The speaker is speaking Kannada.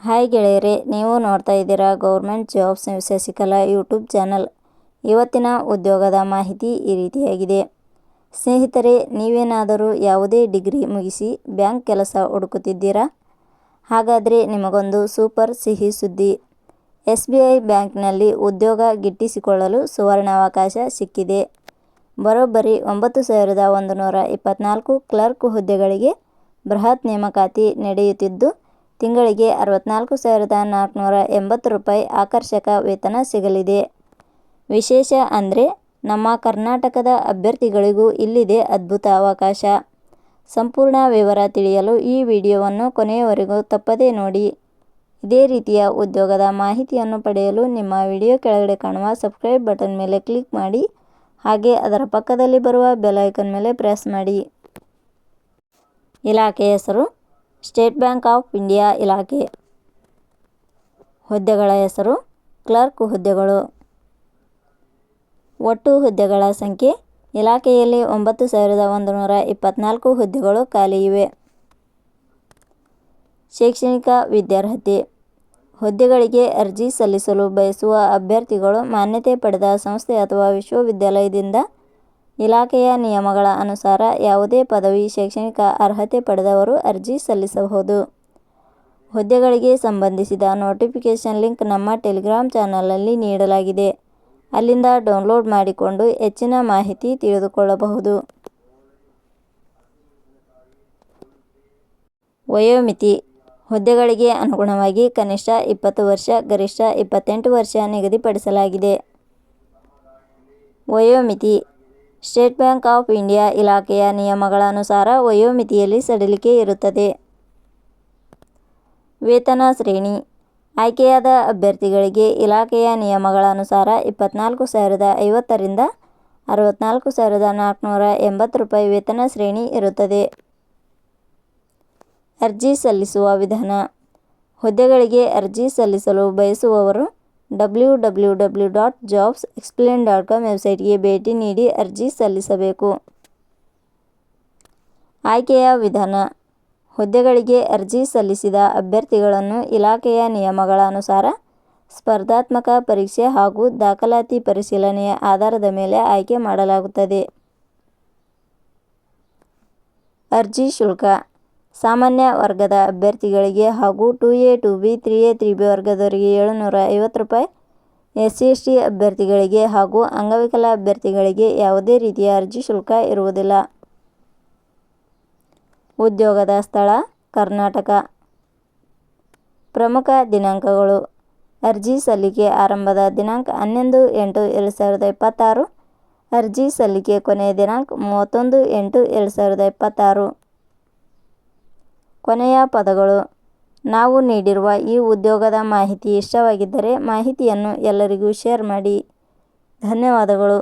ಹಾಯ್ ಗೆಳೆಯರೆ, ನೀವು ನೋಡ್ತಾ ಇದ್ದೀರಾ government jobs Shashikala YouTube channel. ಇವತ್ತಿನ ಉದ್ಯೋಗದ ಮಾಹಿತಿ ಈ ರೀತಿಯಾಗಿದೆ. ಸ್ನೇಹಿತರೆ, ನೀವೇನಾದರೂ ಯಾವುದೇ ಡಿಗ್ರಿ ಮುಗಿಸಿ ಬ್ಯಾಂಕ್ ಕೆಲಸ ಹುಡುಕುತ್ತಿದ್ದೀರಾ? ಹಾಗಾದರೆ ನಿಮಗೊಂದು ಸೂಪರ್ ಸಿಹಿ ಸುದ್ದಿ. SBI ಬ್ಯಾಂಕ್ನಲ್ಲಿ ಉದ್ಯೋಗ ಗಿಟ್ಟಿಸಿಕೊಳ್ಳಲು ಸುವರ್ಣಾವಕಾಶ ಸಿಕ್ಕಿದೆ. ಬರೋಬ್ಬರಿ 9,124 ಕ್ಲರ್ಕ್ ಹುದ್ದೆಗಳಿಗೆ ಬೃಹತ್ ನೇಮಕಾತಿ ನಡೆಯುತ್ತಿದ್ದು, ತಿಂಗಳಿಗೆ 64,480 ರೂಪಾಯಿ ಆಕರ್ಷಕ ವೇತನ ಸಿಗಲಿದೆ. ವಿಶೇಷ ಅಂದರೆ ನಮ್ಮ ಕರ್ನಾಟಕದ ಅಭ್ಯರ್ಥಿಗಳಿಗೂ ಇಲ್ಲಿದೆ ಅದ್ಭುತ ಅವಕಾಶ. ಸಂಪೂರ್ಣ ವಿವರ ತಿಳಿಯಲು ಈ ವಿಡಿಯೋವನ್ನು ಕೊನೆಯವರೆಗೂ ತಪ್ಪದೇ ನೋಡಿ. ಇದೇ ರೀತಿಯ ಉದ್ಯೋಗದ ಮಾಹಿತಿಯನ್ನು ಪಡೆಯಲು ನಿಮ್ಮ ವಿಡಿಯೋ ಕೆಳಗಡೆ ಕಾಣುವ ಸಬ್ಸ್ಕ್ರೈಬ್ ಬಟನ್ ಮೇಲೆ ಕ್ಲಿಕ್ ಮಾಡಿ, ಹಾಗೆ ಅದರ ಪಕ್ಕದಲ್ಲಿ ಬರುವ ಬೆಲ್ ಐಕಾನ್ ಮೇಲೆ ಪ್ರೆಸ್ ಮಾಡಿ. ಇಲಾಖೆ ಹೆಸರು ಸ್ಟೇಟ್ ಬ್ಯಾಂಕ್ ಆಫ್ ಇಂಡಿಯಾ ಇಲಾಖೆ. ಹುದ್ದೆಗಳ ಹೆಸರು ಕ್ಲರ್ಕ್ ಹುದ್ದೆಗಳು. ಒಟ್ಟು ಹುದ್ದೆಗಳ ಸಂಖ್ಯೆ ಇಲಾಖೆಯಲ್ಲಿ 9,124 ಹುದ್ದೆಗಳು ಖಾಲಿ ಇವೆ. ಶೈಕ್ಷಣಿಕ ವಿದ್ಯಾರ್ಹತೆ. ಹುದ್ದೆಗಳಿಗೆ ಅರ್ಜಿ ಸಲ್ಲಿಸಲು ಬಯಸುವ ಅಭ್ಯರ್ಥಿಗಳು ಮಾನ್ಯತೆ ಪಡೆದ ಸಂಸ್ಥೆ ಅಥವಾ ವಿಶ್ವವಿದ್ಯಾಲಯದಿಂದ ಇಲಾಖೆಯ ನಿಯಮಗಳ ಅನುಸಾರ ಯಾವುದೇ ಪದವಿ ಶೈಕ್ಷಣಿಕ ಅರ್ಹತೆ ಪಡೆದವರು ಅರ್ಜಿ ಸಲ್ಲಿಸಬಹುದು. ಹುದ್ದೆಗಳಿಗೆ ಸಂಬಂಧಿಸಿದ ನೋಟಿಫಿಕೇಷನ್ ಲಿಂಕ್ ನಮ್ಮ ಟೆಲಿಗ್ರಾಮ್ ಚಾನಲ್ನಲ್ಲಿ ನೀಡಲಾಗಿದೆ. ಅಲ್ಲಿಂದ ಡೌನ್ಲೋಡ್ ಮಾಡಿಕೊಂಡು ಹೆಚ್ಚಿನ ಮಾಹಿತಿ ತಿಳಿದುಕೊಳ್ಳಬಹುದು. ವಯೋಮಿತಿ. ಹುದ್ದೆಗಳಿಗೆ ಅನುಗುಣವಾಗಿ ಕನಿಷ್ಠ 20 ವರ್ಷ, ಗರಿಷ್ಠ 28 ವರ್ಷ ನಿಗದಿಪಡಿಸಲಾಗಿದೆ. ವಯೋಮಿತಿ. ಸ್ಟೇಟ್ ಬ್ಯಾಂಕ್ ಆಫ್ ಇಂಡಿಯಾ ಇಲಾಖೆಯ ನಿಯಮಗಳ ಅನುಸಾರ ವಯೋಮಿತಿಯಲ್ಲಿ ಸಡಿಲಿಕೆ ಇರುತ್ತದೆ. ವೇತನ ಶ್ರೇಣಿ. ಆಯ್ಕೆಯಾದ ಅಭ್ಯರ್ಥಿಗಳಿಗೆ ಇಲಾಖೆಯ ನಿಯಮಗಳ ಅನುಸಾರ 24,050 ರಿಂದ 64,480 ರೂಪಾಯಿ ವೇತನ ಶ್ರೇಣಿ ಇರುತ್ತದೆ. ಅರ್ಜಿ ಸಲ್ಲಿಸುವ ವಿಧಾನ. ಹುದ್ದೆಗಳಿಗೆ ಅರ್ಜಿ ಸಲ್ಲಿಸಲು ಬಯಸುವವರು www.jobsexplain.com ವೆಬ್ಸೈಟ್ಗೆ ಭೇಟಿ ನೀಡಿ ಅರ್ಜಿ ಸಲ್ಲಿಸಬೇಕು. ಆಯ್ಕೆಯ ವಿಧಾನ. ಹುದ್ದೆಗಳಿಗೆ ಅರ್ಜಿ ಸಲ್ಲಿಸಿದ ಅಭ್ಯರ್ಥಿಗಳನ್ನು ಇಲಾಖೆಯ ನಿಯಮಗಳ ಅನುಸಾರ ಸ್ಪರ್ಧಾತ್ಮಕ ಪರೀಕ್ಷೆ ಹಾಗೂ ದಾಖಲಾತಿ ಪರಿಶೀಲನೆಯ ಆಧಾರದ ಮೇಲೆ ಆಯ್ಕೆ ಮಾಡಲಾಗುತ್ತದೆ. ಅರ್ಜಿ ಶುಲ್ಕ. ಸಾಮಾನ್ಯ ವರ್ಗದ ಅಭ್ಯರ್ಥಿಗಳಿಗೆ ಹಾಗೂ 2A, 2B, 3A, 3B ವರ್ಗದವರಿಗೆ 750 ರೂಪಾಯಿ, SC/ST ಅಭ್ಯರ್ಥಿಗಳಿಗೆ ಹಾಗೂ ಅಂಗವಿಕಲ ಅಭ್ಯರ್ಥಿಗಳಿಗೆ ಯಾವುದೇ ರೀತಿಯ ಅರ್ಜಿ ಶುಲ್ಕ ಇರುವುದಿಲ್ಲ. ಉದ್ಯೋಗದ ಸ್ಥಳ ಕರ್ನಾಟಕ. ಪ್ರಮುಖ ದಿನಾಂಕಗಳು. ಅರ್ಜಿ ಸಲ್ಲಿಕೆ ಆರಂಭದ ದಿನಾಂಕ 11/8/2026. ಅರ್ಜಿ ಸಲ್ಲಿಕೆ ಕೊನೆಯ ದಿನಾಂಕ 31/8/2026. ಕೊನೆಯ ಪದಗಳು. ನಾವು ನೀಡಿರುವ ಈ ಉದ್ಯೋಗದ ಮಾಹಿತಿ ಇಷ್ಟವಾಗಿದ್ದರೆ ಮಾಹಿತಿಯನ್ನು ಎಲ್ಲರಿಗೂ ಶೇರ್ ಮಾಡಿ. ಧನ್ಯವಾದಗಳು.